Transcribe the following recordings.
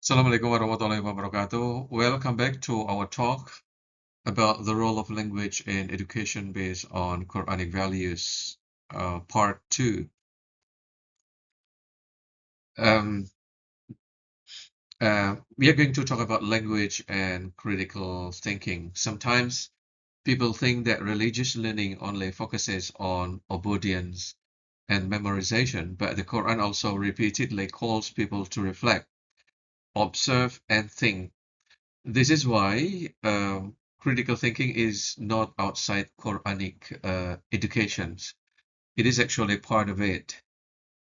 Assalamualaikum warahmatullahi wabarakatuh. Welcome back to our talk about the role of language in education based on Quranic values, part two. Um, we are going to talk about language and critical thinking. Sometimes people think that religious learning only focuses on obedience and memorization, but the Quran also repeatedly calls people to reflect, observe, and think. This is why critical thinking is not outside Quranic educations. It is actually part of it.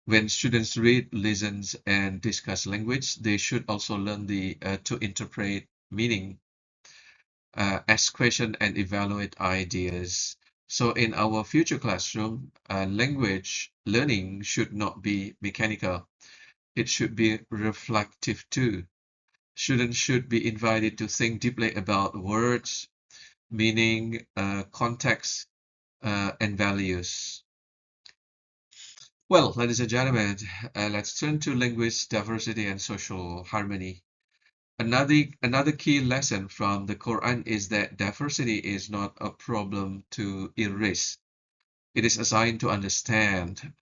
When students read, listen, and discuss language, they should also learn to interpret meaning, ask questions, and evaluate ideas. So in our future classroom, language learning should not be mechanical. It should be reflective too. Students should be invited to think deeply about words, meaning, context, and values. Well, ladies and gentlemen, let's turn to language diversity and social harmony. Another key lesson from the Quran is that diversity is not a problem to erase. It is a sign to understand.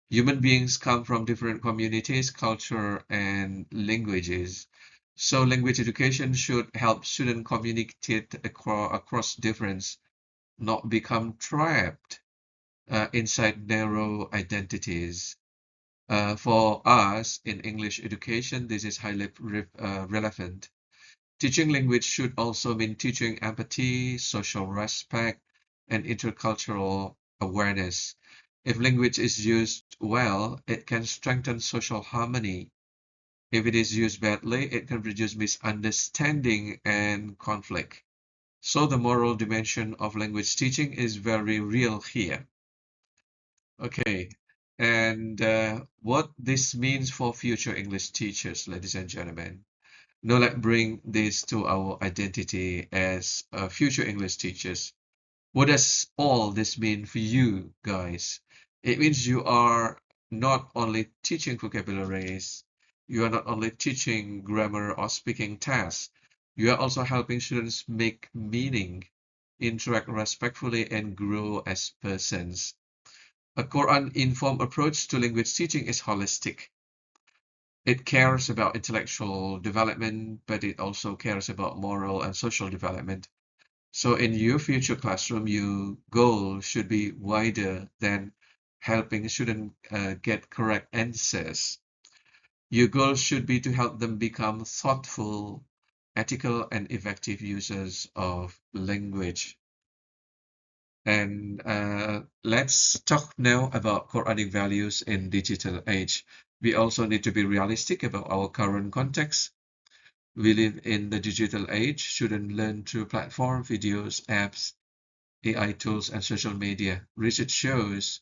Human beings come from different communities, culture, and languages. So language education should help students communicate across difference, not become trapped inside narrow identities. For us in English education, this is highly relevant. Teaching language should also mean teaching empathy, social respect, and intercultural awareness. If language is used well, it can strengthen social harmony. If it is used badly, it can reduce misunderstanding and conflict. So the moral dimension of language teaching is very real here. Okay, and what this means for future English teachers, ladies and gentlemen. Now let's bring this to our identity as future English teachers. What does all this mean for you guys? It means you are not only teaching vocabularies, you are not only teaching grammar or speaking tasks, you are also helping students make meaning, interact respectfully, and grow as persons. A Quran-informed approach to language teaching is holistic. It cares about intellectual development, but it also cares about moral and social development. So in your future classroom, your goal should be wider than helping students get correct answers. Your goal should be to help them become thoughtful, ethical, and effective users of language. And let's talk now about Quranic values in digital age. We also need to be realistic about our current context. We live in the digital age. Students learn through platform, videos, apps, AI tools, and social media. Research shows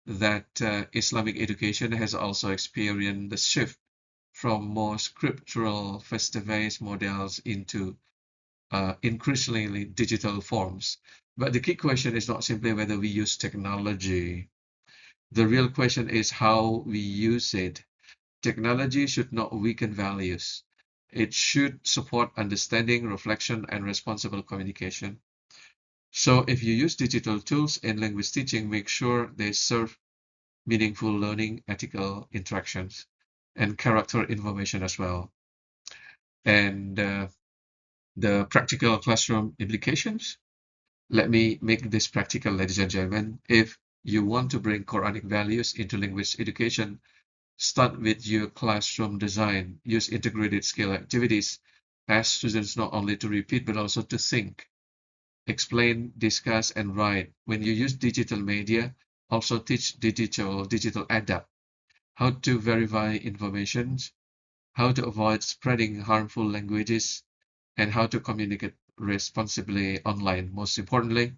that Islamic education has also experienced the shift from more scriptural face-to-face models into increasingly digital forms. But the key question is not simply whether we use technology. The real question is how we use it. Technology should not weaken values. It should support understanding, reflection, and responsible communication. So if you use digital tools in language teaching, make sure they serve meaningful learning, ethical interactions, and character information as well. And the practical classroom implications. Let me make this practical, ladies and gentlemen. If you want to bring Quranic values into language education, start with your classroom design. Use integrated skill activities. Ask students not only to repeat, but also to think, explain, discuss, and write. When you use digital media, also teach digital adapt, how to verify information, how to avoid spreading harmful languages, and how to communicate responsibly online. Most importantly,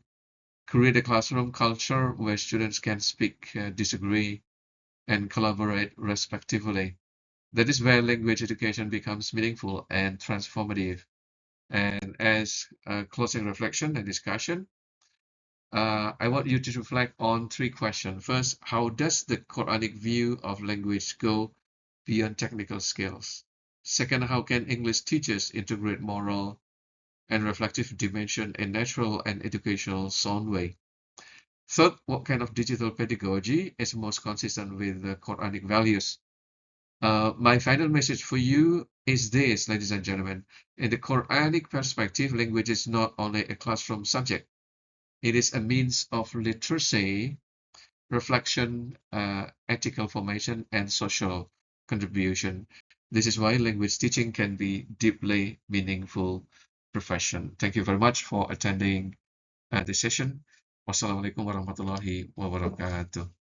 create a classroom culture where students can speak, disagree, and collaborate respectively. That is where language education becomes meaningful and transformative. And as a closing reflection and discussion, I want you to reflect on three questions. First, how does the Quranic view of language go beyond technical skills? Second, how can English teachers integrate moral and reflective dimension in natural and educational sound way? Third, what kind of digital pedagogy is most consistent with the Quranic values? My final message for you is this, ladies and gentlemen. In the Quranic perspective, language is not only a classroom subject, it is a means of literacy, reflection, ethical formation, and social contribution. This is why language teaching can be deeply meaningful profession. Thank you very much for attending this session. Wassalamualaikum warahmatullahi wabarakatuh.